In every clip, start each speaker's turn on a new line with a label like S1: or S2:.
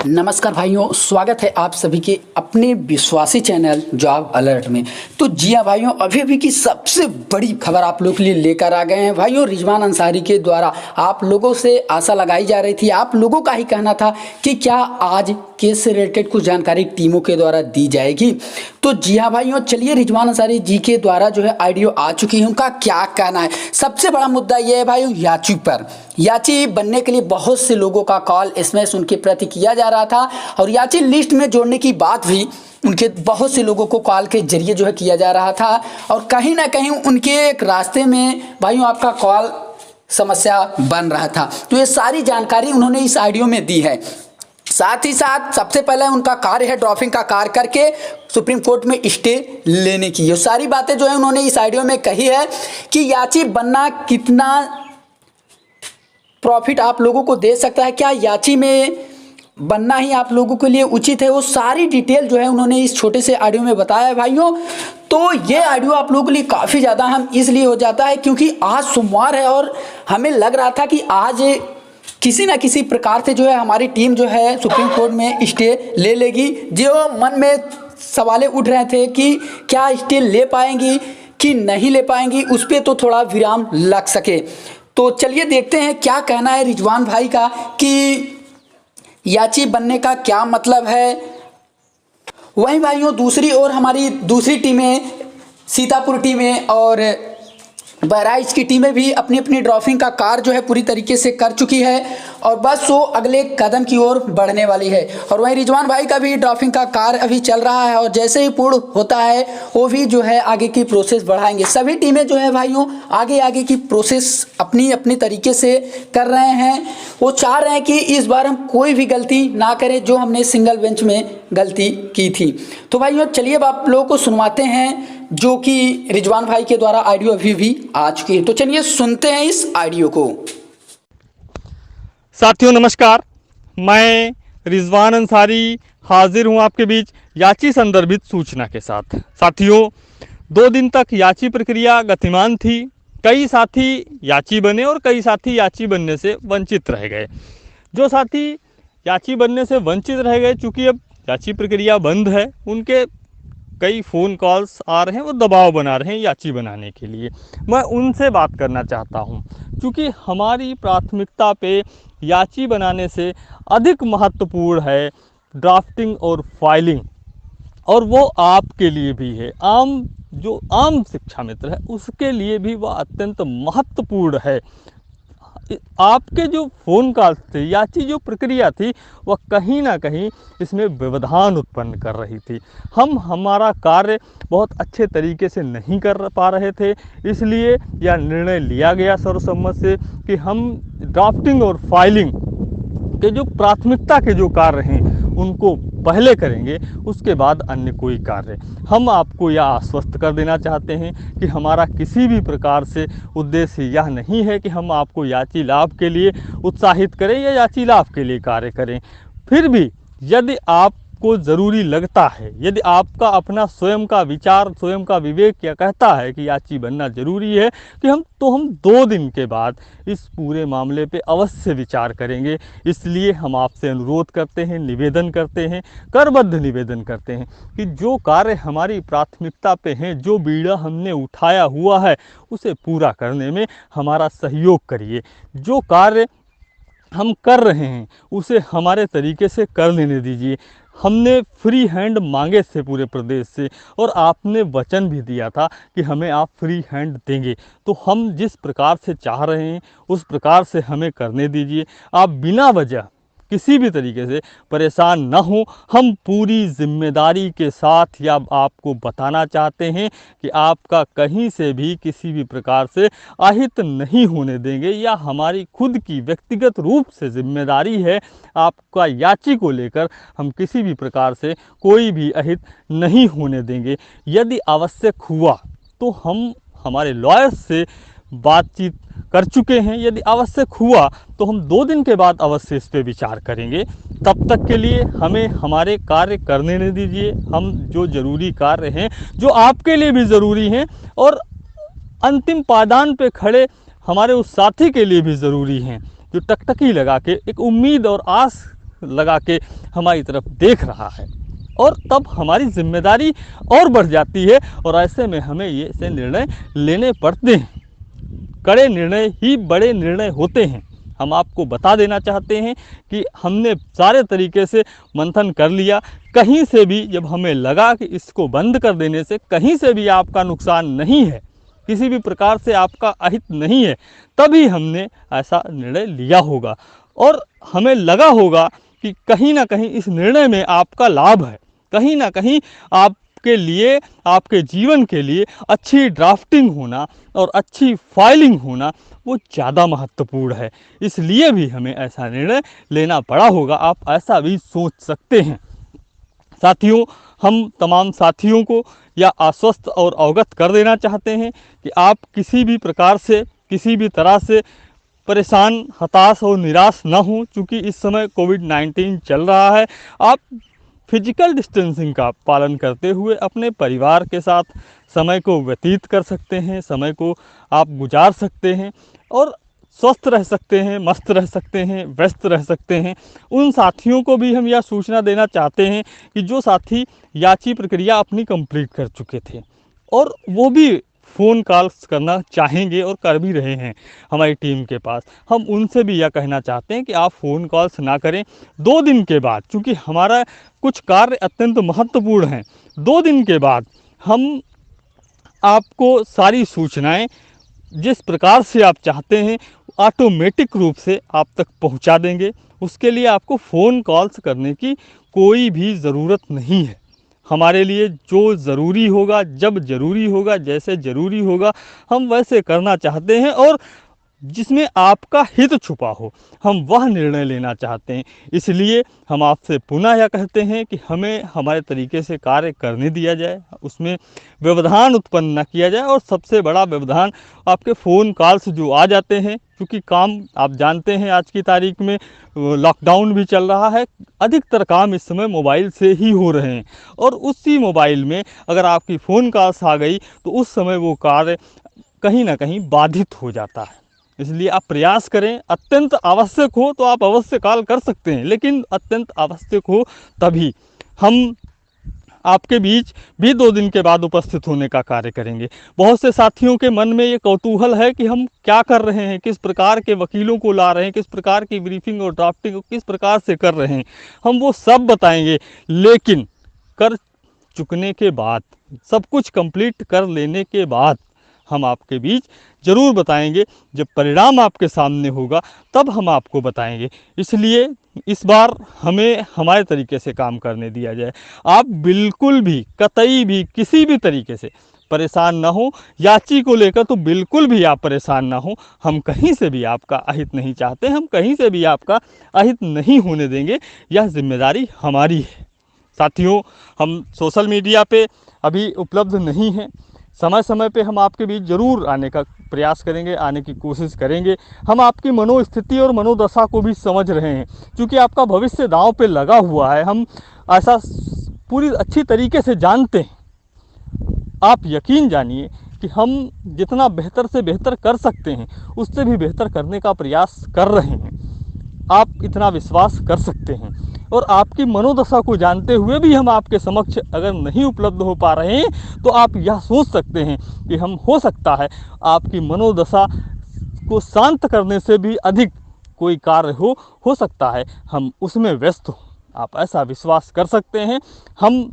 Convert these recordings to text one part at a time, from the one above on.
S1: नमस्कार भाइयों, स्वागत है आप सभी के अपने विश्वासी चैनल जॉब अलर्ट में। तो जी हाँ भाइयों, अभी की सबसे बड़ी खबर आप लोग के लिए लेकर आ गए हैं। भाइयों, रिजवान अंसारी के द्वारा आप लोगों से आशा लगाई जा रही थी, आप लोगों का ही कहना था कि क्या आज केस से रिलेटेड कुछ जानकारी टीमों के द्वारा दी जाएगी। तो जी हाँ भाइयों, चलिए रिजवान अंसारी जी के द्वारा जो है ऑडियो आ चुकी है, उनका क्या कहना है। सबसे बड़ा मुद्दा यह है भाइयों, याची पर याची बनने के लिए बहुत से लोगों का कॉल एसएमएस उनके प्रति किया जा रहा था और याची लिस्ट में जोड़ने की बात भी उनके बहुत से लोगों को कॉल के जरिए जो है किया जा रहा था। और कहीं ना कहीं उनके एक रास्ते में भाइयों आपका कॉल समस्या बन रहा था। तो ये सारी जानकारी उन्होंने इस ऑडियो में दी है। साथ ही साथ सबसे पहले उनका कार्य है ड्राफ्टिंग का कार्य करके सुप्रीम कोर्ट में स्टे लेने की। ये सारी बातें जो है उन्होंने इस ऑडियो में कही है कि याची बनना कितना प्रॉफिट आप लोगों को दे सकता है, क्या याची में बनना ही आप लोगों के लिए उचित है, वो सारी डिटेल जो है उन्होंने इस छोटे से ऑडियो में बताया है भाइयों। तो ये ऑडियो आप लोगों के लिए काफ़ी ज़्यादा अहम इसलिए हो जाता है क्योंकि आज सोमवार है और हमें लग रहा था कि आज किसी ना किसी प्रकार से जो है हमारी टीम जो है सुप्रीम कोर्ट में स्टे ले लेगी। जो मन में सवालें उठ रहे थे कि क्या स्टे ले पाएंगी कि नहीं ले पाएंगी, उस पर तो थोड़ा विराम लग सके। तो चलिए देखते हैं क्या कहना है रिजवान भाई का कि याची बनने का क्या मतलब है। वहीं भाइयों दूसरी ओर हमारी दूसरी टीमें, सीतापुर टीमें और बहराइच की टीमें भी अपनी अपनी ड्राफ्टिंग का कार्य जो है पूरी तरीके से कर चुकी है और बस वो अगले कदम की ओर बढ़ने वाली है। और वहीं रिजवान भाई का भी ड्राफ्टिंग का कार्य अभी चल रहा है और जैसे ही पूर्ण होता है वो भी जो है आगे की प्रोसेस बढ़ाएंगे। सभी टीमें जो है भाइयों आगे की प्रोसेस अपनी अपनी तरीके से कर रहे हैं। वो चाह रहे हैं कि इस बार हम कोई भी गलती ना करें जो हमने सिंगल बेंच में गलती की थी। तो भाइयों चलिए अब आप लोगों को सुनवाते हैं जो कि रिजवान भाई के द्वारा ऑडियो अभी भी आ चुकी है। तो चलिए सुनते हैं इस ऑडियो को।
S2: साथियों नमस्कार, मैं रिजवान अंसारी हाजिर हूं आपके बीच याची संदर्भित सूचना के साथ। साथियों 2 दिन तक याची प्रक्रिया गतिमान थी। कई साथी याची बने और कई साथी याची बनने से वंचित रह गए। जो साथी याची बनने से वंचित रह गए, चूँकि अब याची प्रक्रिया बंद है, उनके कई फ़ोन कॉल्स आ रहे हैं, वो दबाव बना रहे हैं याची बनाने के लिए। मैं उनसे बात करना चाहता हूं, क्योंकि हमारी प्राथमिकता पे याची बनाने से अधिक महत्वपूर्ण है ड्राफ्टिंग और फाइलिंग, और वो आपके लिए भी है, जो आम शिक्षा मित्र है उसके लिए भी वह अत्यंत महत्वपूर्ण है। आपके जो फ़ोन कॉल्स थे, याची जो प्रक्रिया थी, वह कहीं ना कहीं इसमें व्यवधान उत्पन्न कर रही थी। हम हमारा कार्य बहुत अच्छे तरीके से नहीं कर पा रहे थे, इसलिए यह निर्णय लिया गया सर्वसम्मत से कि हम ड्राफ्टिंग और फाइलिंग के जो प्राथमिकता के जो कार्य हैं उनको पहले करेंगे, उसके बाद अन्य कोई कार्य। हम आपको यह आश्वस्त कर देना चाहते हैं कि हमारा किसी भी प्रकार से उद्देश्य यह नहीं है कि हम आपको याची लाभ के लिए उत्साहित करें या याची लाभ के लिए कार्य करें। फिर भी यदि आपको ज़रूरी लगता है, यदि आपका अपना स्वयं का विचार, स्वयं का विवेक क्या कहता है कि याची बनना ज़रूरी है, कि हम 2 दिन के बाद इस पूरे मामले पे अवश्य विचार करेंगे। इसलिए हम आपसे अनुरोध करते हैं, निवेदन करते हैं, करबद्ध निवेदन करते हैं कि जो कार्य हमारी प्राथमिकता पे हैं, जो बीड़ा हमने उठाया हुआ है, उसे पूरा करने में हमारा सहयोग करिए। जो कार्य हम कर रहे हैं उसे हमारे तरीके से कर लेने दीजिए। हमने फ्री हैंड मांगे थे पूरे प्रदेश से, और आपने वचन भी दिया था कि हमें आप फ्री हैंड देंगे। तो हम जिस प्रकार से चाह रहे हैं उस प्रकार से हमें करने दीजिए। आप बिना वजह किसी भी तरीके से परेशान न हो। हम पूरी जिम्मेदारी के साथ या आपको बताना चाहते हैं कि आपका कहीं से भी किसी भी प्रकार से अहित नहीं होने देंगे, या हमारी खुद की व्यक्तिगत रूप से जिम्मेदारी है आपका याची को लेकर, हम किसी भी प्रकार से कोई भी अहित नहीं होने देंगे। यदि आवश्यक हुआ तो हम हमारे लॉयर्स से बातचीत कर चुके हैं, यदि आवश्यक हुआ तो हम 2 दिन के बाद अवश्य इस पर विचार करेंगे। तब तक के लिए हमें हमारे कार्य करने नहीं दीजिए। हम जो ज़रूरी कार्य हैं, जो आपके लिए भी ज़रूरी हैं और अंतिम पायदान पे खड़े हमारे उस साथी के लिए भी ज़रूरी हैं, जो टकटकी लगा के एक उम्मीद और आस लगा के हमारी तरफ देख रहा है, और तब हमारी जिम्मेदारी और बढ़ जाती है और ऐसे में हमें ये ऐसे निर्णय लेने पड़ते हैं। कड़े निर्णय ही बड़े निर्णय होते हैं। हम आपको बता देना चाहते हैं कि हमने सारे तरीके से मंथन कर लिया, कहीं से भी जब हमें लगा कि इसको बंद कर देने से कहीं से भी आपका नुकसान नहीं है, किसी भी प्रकार से आपका अहित नहीं है, तभी हमने ऐसा निर्णय लिया होगा। और हमें लगा होगा कि कहीं ना कहीं इस निर्णय में आपका लाभ है, कहीं ना कहीं आपके लिए, आपके जीवन के लिए अच्छी ड्राफ्टिंग होना और अच्छी फाइलिंग होना वो ज़्यादा महत्वपूर्ण है, इसलिए भी हमें ऐसा निर्णय लेना पड़ा होगा। आप ऐसा भी सोच सकते हैं। साथियों, हम तमाम साथियों को यह आश्वस्त और अवगत कर देना चाहते हैं कि आप किसी भी प्रकार से, किसी भी तरह से परेशान, हताश और निराश ना हों, क्योंकि इस समय कोविड-19 चल रहा है। आप फिजिकल डिस्टेंसिंग का पालन करते हुए अपने परिवार के साथ समय को व्यतीत कर सकते हैं, समय को आप गुजार सकते हैं और स्वस्थ रह सकते हैं, मस्त रह सकते हैं, व्यस्त रह सकते हैं। उन साथियों को भी हम यह सूचना देना चाहते हैं कि जो साथी याची प्रक्रिया अपनी कंप्लीट कर चुके थे और वो भी फ़ोन कॉल्स करना चाहेंगे और कर भी रहे हैं हमारी टीम के पास, हम उनसे भी यह कहना चाहते हैं कि आप फ़ोन कॉल्स ना करें 2 दिन के बाद, क्योंकि हमारा कुछ कार्य अत्यंत महत्वपूर्ण हैं। 2 दिन के बाद हम आपको सारी सूचनाएं जिस प्रकार से आप चाहते हैं ऑटोमेटिक रूप से आप तक पहुंचा देंगे। उसके लिए आपको फ़ोन कॉल्स करने की कोई भी ज़रूरत नहीं है। हमारे लिए जो ज़रूरी होगा, जब ज़रूरी होगा, जैसे ज़रूरी होगा, हम वैसे करना चाहते हैं और जिसमें आपका हित छुपा हो, हम वह निर्णय लेना चाहते हैं। इसलिए हम आपसे पुनः यह कहते हैं कि हमें हमारे तरीके से कार्य करने दिया जाए, उसमें व्यवधान उत्पन्न न किया जाए। और सबसे बड़ा व्यवधान आपके फ़ोन कॉल्स जो आ जाते हैं, क्योंकि काम आप जानते हैं आज की तारीख में लॉकडाउन भी चल रहा है, अधिकतर काम इस समय मोबाइल से ही हो रहे हैं और उसी मोबाइल में अगर आपकी फ़ोन कॉल्स आ गई तो उस समय वो कार्य कहीं ना कहीं बाधित हो जाता है। इसलिए आप प्रयास करें, अत्यंत आवश्यक हो तो आप अवश्य कॉल कर सकते हैं, लेकिन अत्यंत आवश्यक हो तभी। हम आपके बीच भी 2 दिन के बाद उपस्थित होने का कार्य करेंगे। बहुत से साथियों के मन में ये कौतूहल है कि हम क्या कर रहे हैं, किस प्रकार के वकीलों को ला रहे हैं, किस प्रकार की ब्रीफिंग और ड्राफ्टिंग किस प्रकार से कर रहे हैं, हम वो सब बताएंगे। लेकिन कर चुकने के बाद, सब कुछ कंप्लीट कर लेने के बाद हम आपके बीच ज़रूर बताएंगे। जब परिणाम आपके सामने होगा तब हम आपको बताएंगे। इसलिए इस बार हमें हमारे तरीके से काम करने दिया जाए। आप बिल्कुल भी, कतई भी, किसी भी तरीके से परेशान ना हो। याची को लेकर तो बिल्कुल भी आप परेशान ना हो। हम कहीं से भी आपका अहित नहीं चाहते, हम कहीं से भी आपका अहित नहीं होने देंगे। यह जिम्मेदारी हमारी है। साथियों, हम सोशल मीडिया पे अभी उपलब्ध नहीं हैं। समय समय पे हम आपके बीच ज़रूर आने का प्रयास करेंगे, आने की कोशिश करेंगे। हम आपकी मनोस्थिति और मनोदशा को भी समझ रहे हैं, क्योंकि आपका भविष्य दांव पे लगा हुआ है। हम ऐसा पूरी अच्छी तरीके से जानते हैं। आप यकीन जानिए कि हम जितना बेहतर से बेहतर कर सकते हैं उससे भी बेहतर करने का प्रयास कर रहे हैं। आप इतना विश्वास कर सकते हैं। और आपकी मनोदशा को जानते हुए भी हम आपके समक्ष अगर नहीं उपलब्ध हो पा रहे हैं तो आप यह सोच सकते हैं कि हम, हो सकता है आपकी मनोदशा को शांत करने से भी अधिक कोई कार्य हो सकता है हम उसमें व्यस्त हों। आप ऐसा विश्वास कर सकते हैं। हम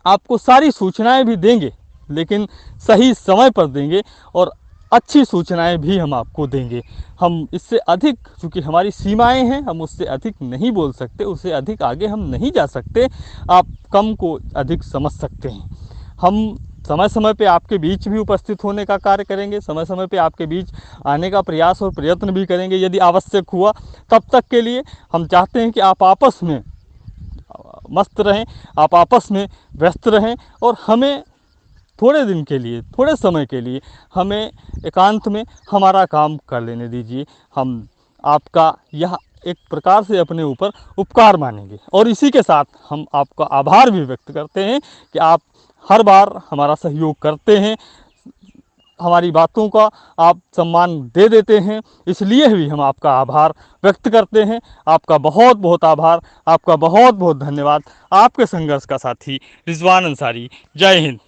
S2: आपको सारी सूचनाएं भी देंगे, लेकिन सही समय पर देंगे और अच्छी सूचनाएं भी हम आपको देंगे। हम इससे अधिक, चूँकि हमारी सीमाएं हैं, हम उससे अधिक नहीं बोल सकते, उससे अधिक आगे हम नहीं जा सकते। आप कम को अधिक समझ सकते हैं। हम समय समय पे आपके बीच भी उपस्थित होने का कार्य करेंगे, समय समय पे आपके बीच आने का प्रयास और प्रयत्न भी करेंगे यदि आवश्यक हुआ। तब तक के लिए हम चाहते हैं कि आप आपस में मस्त रहें, आप आपस में व्यस्त रहें और हमें थोड़े दिन के लिए, थोड़े समय के लिए हमें एकांत में हमारा काम कर लेने दीजिए। हम आपका यह एक प्रकार से अपने ऊपर उपकार मानेंगे और इसी के साथ हम आपका आभार भी व्यक्त करते हैं कि आप हर बार हमारा सहयोग करते हैं। हमारी बातों का आप सम्मान दे देते हैं, इसलिए भी हम आपका आभार व्यक्त करते हैं। आपका बहुत बहुत आभार, आपका बहुत बहुत धन्यवाद। आपके संघर्ष का साथी रिजवान अंसारी। जय हिंद।